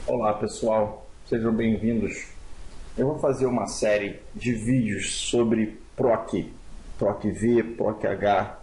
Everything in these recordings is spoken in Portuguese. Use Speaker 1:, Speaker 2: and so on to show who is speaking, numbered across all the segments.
Speaker 1: Olá pessoal, sejam bem-vindos. Eu vou fazer uma série de vídeos sobre PROC, PROC-V, PROC-H,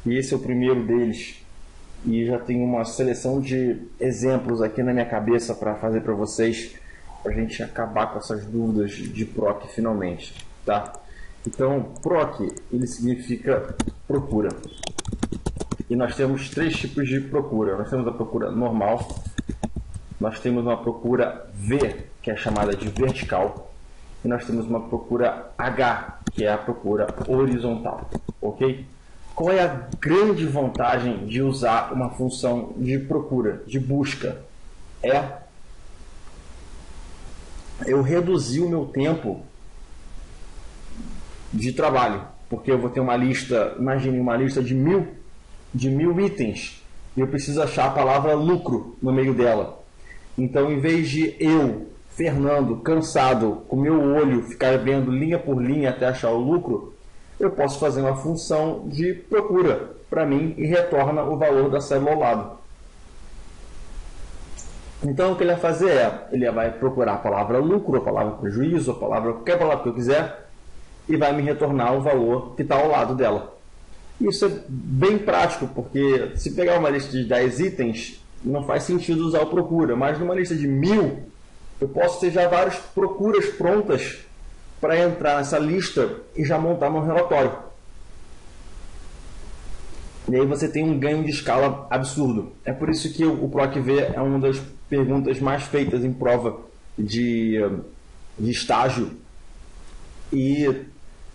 Speaker 1: e esse é o primeiro deles. E já tenho uma seleção de exemplos aqui na minha cabeça para fazer para vocês, para a gente acabar com essas dúvidas de PROC finalmente, tá? Então, PROC, ele significa procura. E nós temos três tipos de procura. Nós temos a procura normal, nós temos uma procura V, que é chamada de vertical, e nós temos uma procura H, que é a procura horizontal, ok? Qual é a grande vantagem de usar uma função de procura, de busca? Eu reduzir o meu tempo de trabalho, porque eu vou ter uma lista, imagine uma lista de mil itens, e eu preciso achar a palavra lucro no meio dela. Então, em vez de eu, Fernando, cansado, com meu olho ficar vendo linha por linha até achar o lucro, eu posso fazer uma função de procura para mim e retorna o valor da célula ao lado. Então, o que ele vai fazer é, ele vai procurar a palavra lucro, a palavra prejuízo, qualquer palavra que eu quiser, e vai me retornar o valor que está ao lado dela. Isso é bem prático, porque se pegar uma lista de 10 itens, não faz sentido usar o procura, mas numa lista de 1000, eu posso ter já várias procuras prontas para entrar nessa lista e já montar meu relatório. E aí você tem um ganho de escala absurdo. É por isso que o PROC-V é uma das perguntas mais feitas em prova de estágio e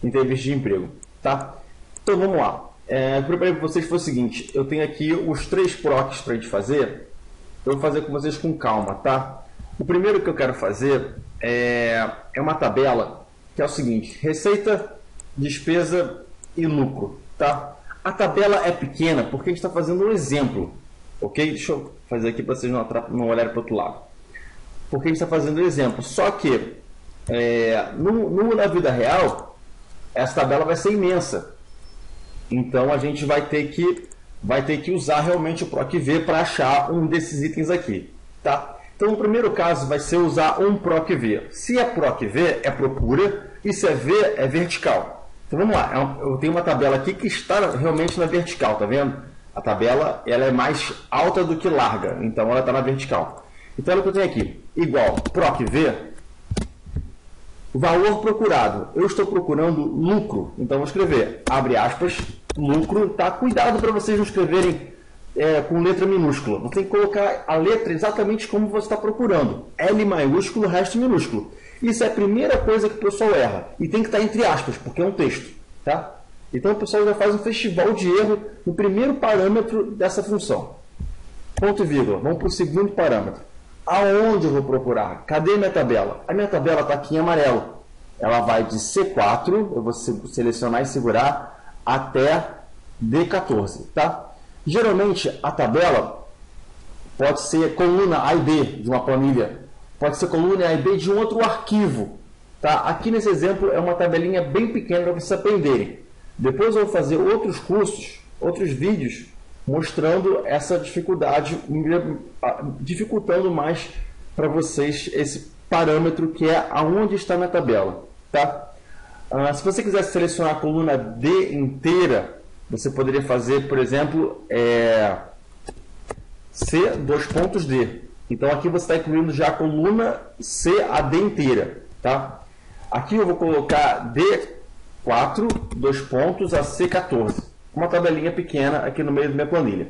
Speaker 1: entrevista de emprego. Tá? Então vamos lá. Eu preparei para vocês foi o seguinte, eu tenho aqui os 3 PROCs para a gente fazer, eu vou fazer com vocês com calma, tá? O primeiro que eu quero fazer é uma tabela, que é o seguinte, receita, despesa e lucro, tá? A tabela é pequena porque a gente está fazendo um exemplo, ok? Deixa eu fazer aqui para vocês não olharem para o outro lado. Porque a gente está fazendo um exemplo, só que na vida real, essa tabela vai ser imensa. Então a gente vai ter que usar realmente o PROC-V para achar um desses itens aqui, tá? Então o primeiro caso vai ser usar um PROC-V. Se é PROC-V, é procura, e se é V, é vertical. Então vamos lá, eu tenho uma tabela aqui que está realmente na vertical, tá vendo? A tabela ela é mais alta do que larga, então ela está na vertical. Então olha o que eu tenho aqui, igual PROC-V, valor procurado. Eu estou procurando lucro, então vou escrever, abre aspas, lucro, tá? Cuidado para vocês não escreverem com letra minúscula. Você tem que colocar a letra exatamente como você está procurando. L maiúsculo, resto minúsculo. Isso é a primeira coisa que o pessoal erra. E tem que estar entre aspas, porque é um texto. Tá? Então o pessoal já faz um festival de erro no primeiro parâmetro dessa função. Ponto e vírgula. Vamos para o segundo parâmetro. Aonde eu vou procurar? Cadê a minha tabela? A minha tabela está aqui em amarelo. Ela vai de C4, eu vou selecionar e segurar, até D14. Tá? Geralmente, a tabela pode ser coluna A e B de uma planilha. Pode ser coluna A e B de um outro arquivo. Tá? Aqui nesse exemplo é uma tabelinha bem pequena para vocês aprenderem. Depois eu vou fazer outros cursos, outros vídeos, mostrando essa dificuldade, dificultando mais para vocês esse parâmetro que é aonde está na tabela. Tá? Se você quiser selecionar a coluna D inteira, você poderia fazer, por exemplo, C, dois pontos D. Então aqui você está incluindo já a coluna C, a D inteira. Tá? Aqui eu vou colocar D4, dois pontos, a C14. Uma tabelinha pequena aqui no meio da minha planilha.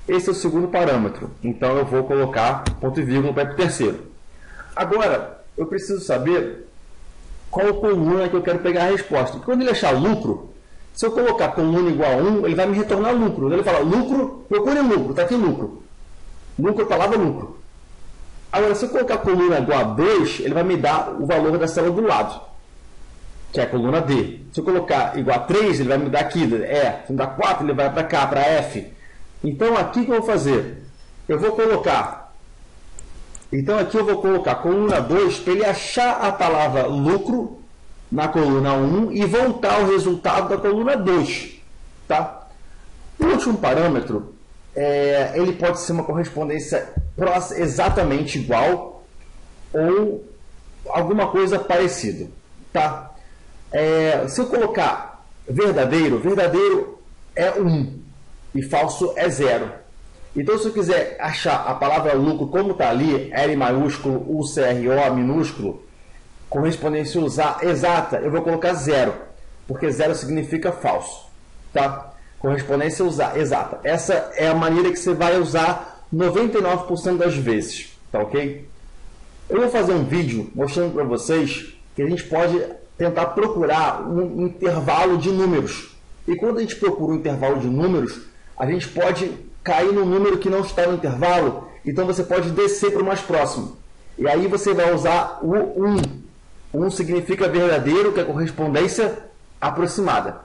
Speaker 1: Esse é o segundo parâmetro. Então eu vou colocar ponto e vírgula para o terceiro. Agora, eu preciso saber qual coluna que eu quero pegar a resposta. Porque quando ele achar lucro, se eu colocar coluna igual a 1, ele vai me retornar lucro. Ele fala, lucro, procure lucro, está aqui lucro. Lucro, palavra lucro. Agora, se eu colocar coluna igual a 2, ele vai me dar o valor da célula do lado, que é a coluna D. Se eu colocar igual a 3, ele vai me dar aqui, se me dar 4, ele vai para cá, para F. Então, aqui que eu vou fazer? Eu vou colocar... Então, aqui eu vou colocar coluna 2 para ele achar a palavra lucro na coluna 1 e voltar ao resultado da coluna 2. Tá? O último parâmetro ele pode ser uma correspondência exatamente igual ou alguma coisa parecida, tá? Se eu colocar verdadeiro, verdadeiro é 1 e falso é 0. Então, se eu quiser achar a palavra lucro como está ali, L maiúsculo, UCRO minúsculo, correspondência exata, eu vou colocar 0, porque 0 significa falso, tá? Correspondência exata. Essa é a maneira que você vai usar 99% das vezes, tá ok? Eu vou fazer um vídeo mostrando para vocês que a gente pode tentar procurar um intervalo de números. E quando a gente procura um intervalo de números, a gente pode cair num número que não está no intervalo, então você pode descer para o mais próximo. E aí você vai usar o 1. 1 significa verdadeiro, que é correspondência aproximada.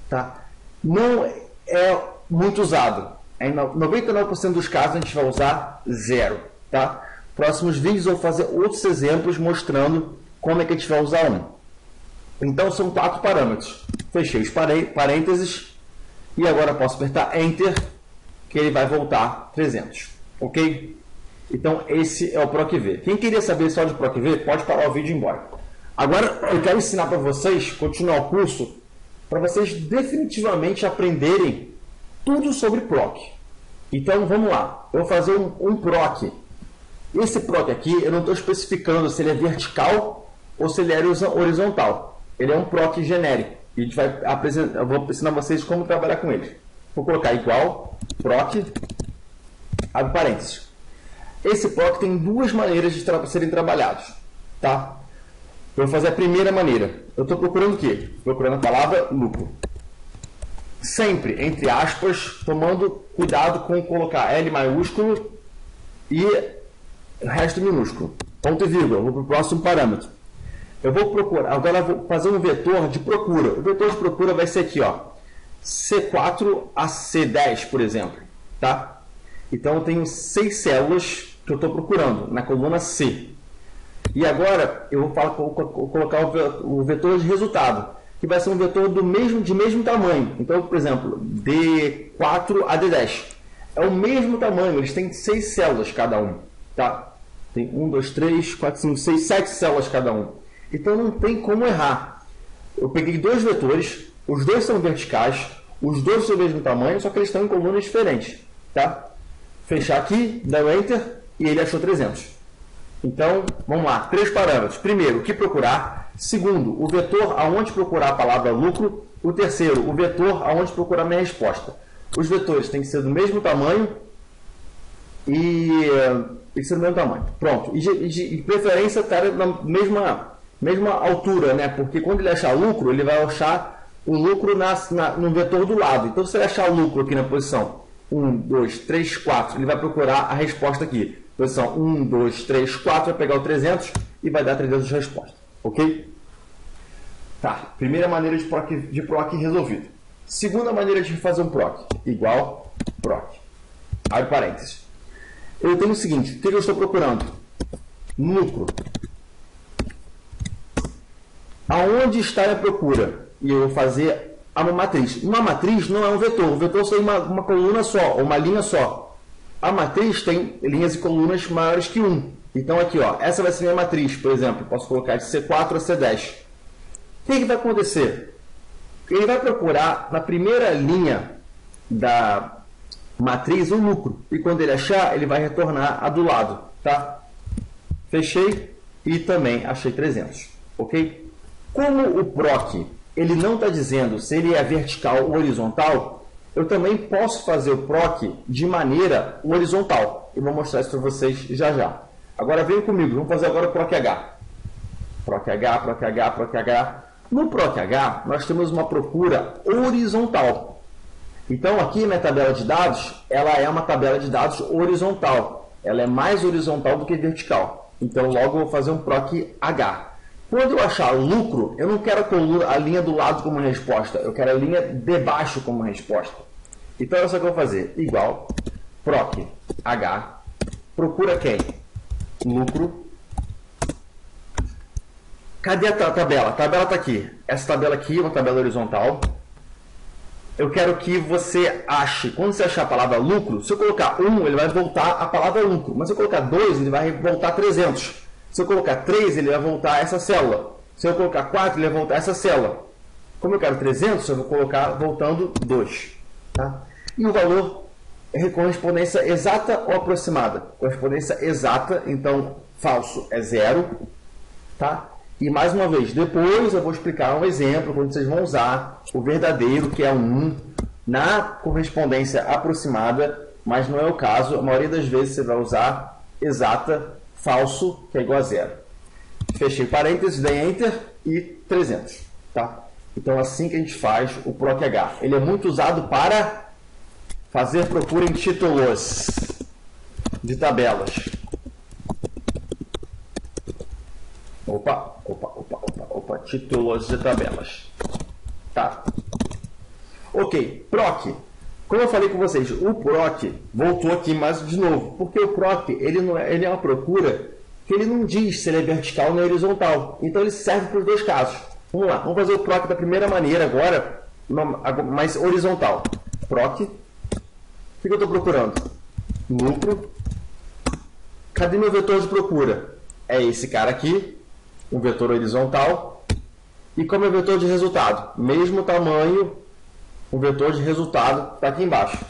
Speaker 1: Tá? Não é muito usado. Em 99% dos casos a gente vai usar 0. Tá? Próximos vídeos eu vou fazer outros exemplos mostrando como é que a gente vai usar 1. Então são 4 parâmetros. Fechei os parênteses e agora posso apertar Enter, que ele vai voltar 300. Ok? Então esse é o PROC-V. Quem queria saber só de PROC-V, pode parar o vídeo e ir embora. Agora eu quero ensinar para vocês, continuar o curso, para vocês definitivamente aprenderem tudo sobre PROC. Então vamos lá, eu vou fazer um PROC. Esse PROC aqui, eu não estou especificando se ele é vertical ou se ele é horizontal. Ele é um PROC genérico. E a gente vai apresentar, eu vou ensinar vocês como trabalhar com ele. Vou colocar igual, PROC, abre parênteses. Esse PROC tem duas maneiras de serem trabalhados. Tá? Eu vou fazer a primeira maneira. Eu estou procurando o quê? Procurando a palavra lucro. Sempre, entre aspas, tomando cuidado com colocar L maiúsculo e o resto minúsculo. Ponto e vírgula. Vou para o próximo parâmetro. Eu vou procurar, agora eu vou fazer um vetor de procura. O vetor de procura vai ser aqui, ó, C4 a C10, por exemplo. Tá? Então eu tenho 6 células que eu estou procurando na coluna C. E agora eu vou colocar o vetor de resultado, que vai ser um vetor de mesmo tamanho. Então, por exemplo, D4 a D10. É o mesmo tamanho, eles têm 6 células cada um. Tá? Tem 1, 2, 3, 4, 5, 6, 7 células cada um. Então não tem como errar. Eu peguei 2 vetores, os dois são verticais, os dois são do mesmo tamanho, só que eles estão em colunas diferentes. Tá? Fechar aqui, dar o Enter e ele achou 300. Então, vamos lá, 3 parâmetros. Primeiro, o que procurar. Segundo, o vetor aonde procurar a palavra lucro. O terceiro, o vetor aonde procurar minha resposta. Os vetores têm que ser do mesmo tamanho e tem que ser do mesmo tamanho. Pronto. E de preferência estar na mesma altura, né? Porque quando ele achar lucro, ele vai achar o lucro no vetor do lado. Então, se ele achar o lucro aqui na posição 1, 2, 3, 4, ele vai procurar a resposta aqui. Posição 1, 2, 3, 4, vai pegar o 300 e vai dar 300 de resposta. Ok? Tá. Primeira maneira de PROC resolvido. Segunda maneira de fazer um PROC. Igual PROC. Abre parênteses. Eu tenho o seguinte. O que eu estou procurando? Lucro. Aonde está a procura? E eu vou fazer uma matriz. Uma matriz não é um vetor. O vetor é uma coluna só, ou uma linha só. A matriz tem linhas e colunas maiores que 1. Então aqui, ó, essa vai ser minha matriz, por exemplo. Posso colocar de C4 a C10. O que vai acontecer? Ele vai procurar na primeira linha da matriz o lucro. E quando ele achar, ele vai retornar a do lado. Tá? Fechei e também achei 300. Ok? Como o PROC ele não está dizendo se ele é vertical ou horizontal, eu também posso fazer o PROC de maneira horizontal. Eu vou mostrar isso para vocês já já. Agora vem comigo, vamos fazer agora o PROC-H. PROC-H, PROC-H, PROC-H. No PROC-H, nós temos uma procura horizontal. Então, aqui na tabela de dados, ela é uma tabela de dados horizontal. Ela é mais horizontal do que vertical. Então, logo eu vou fazer um PROC-H. Quando eu achar lucro, eu não quero a linha do lado como resposta, eu quero a linha de baixo como resposta. Então, é só que eu vou fazer igual PROC-H, procura quem? Lucro. Cadê a tabela? A tabela está aqui. Essa tabela aqui é uma tabela horizontal. eu quero que você ache, quando você achar a palavra lucro, se eu colocar 1, ele vai voltar a palavra lucro, mas se eu colocar 2, ele vai voltar 300. Se eu colocar 3, ele vai voltar essa célula. Se eu colocar 4, ele vai voltar essa célula. Como eu quero 300, eu vou colocar voltando 2. Tá? E o valor é correspondência exata ou aproximada? Correspondência exata, então falso é 0. Tá? E mais uma vez, depois eu vou explicar um exemplo quando vocês vão usar o verdadeiro, que é 1, na correspondência aproximada, mas não é o caso. A maioria das vezes você vai usar exata, falso, que é igual a 0. Fechei parênteses, dei Enter e 300. Tá? Então, assim que a gente faz o PROC-H. Ele é muito usado para fazer procura em títulos de tabelas. Opa, títulos de tabelas. Tá. Ok, PROC. Como eu falei com vocês, o PROC voltou aqui mais de novo, porque o PROC ele é uma procura que ele não diz se ele é vertical ou horizontal. Então ele serve para os dois casos. Vamos lá, vamos fazer o PROC da primeira maneira agora, mais horizontal. PROC, o que eu estou procurando? Lucro. Cadê meu vetor de procura? É esse cara aqui, um vetor horizontal. E como é o vetor de resultado? Mesmo tamanho, o vetor de resultado está aqui embaixo.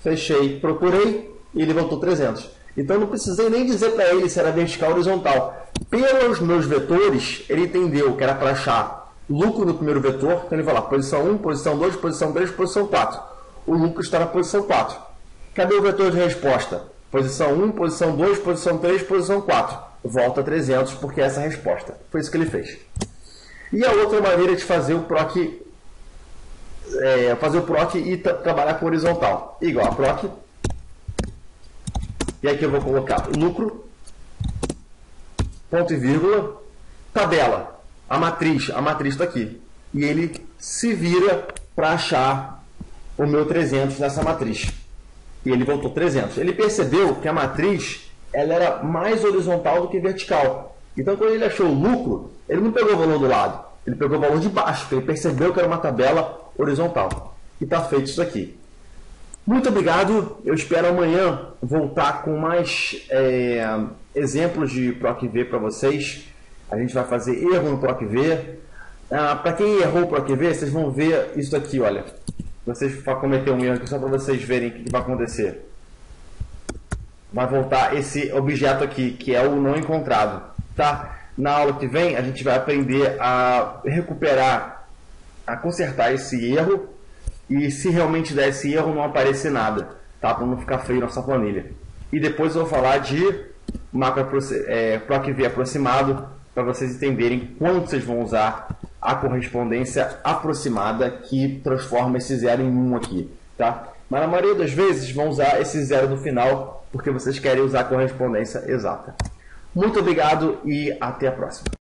Speaker 1: Fechei, procurei e ele voltou 300. Então não precisei nem dizer para ele se era vertical ou horizontal. Pelos meus vetores, ele entendeu que era para achar lucro no primeiro vetor, então ele vai lá, posição 1, posição 2, posição 3, posição 4. O lucro está na posição 4. Cadê o vetor de resposta? Posição 1, posição 2, posição 3, posição 4. Volta 300, porque é essa a resposta. Foi isso que ele fez. E a outra maneira de fazer o PROC, e trabalhar com horizontal. Igual a PROC. E aqui eu vou colocar lucro, ponto e vírgula, tabela. A matriz está aqui. E ele se vira para achar o meu 300 nessa matriz. E ele voltou 300. Ele percebeu que a matriz ela era mais horizontal do que vertical. Então, quando ele achou o lucro, ele não pegou o valor do lado. Ele pegou o valor de baixo, porque ele percebeu que era uma tabela horizontal. E está feito isso aqui. Muito obrigado. Eu espero amanhã voltar com mais exemplos de PROC-V para vocês. A gente vai fazer erro no PROC-V. Para quem errou o PROC-V, vocês vão ver isso aqui, olha. Vocês vão cometer um erro aqui só para vocês verem o que vai acontecer. Vai voltar esse objeto aqui, que é o não encontrado. Tá? Na aula que vem, a gente vai aprender a recuperar, a consertar esse erro. E se realmente der esse erro, não aparecer nada. Tá? Para não ficar feio nossa planilha. E depois eu vou falar de PROC-V aproximado, para vocês entenderem quando vocês vão usar a correspondência aproximada que transforma esse 0 em 1 aqui. Tá? Mas na maioria das vezes vão usar esse 0 no final porque vocês querem usar a correspondência exata. Muito obrigado e até a próxima.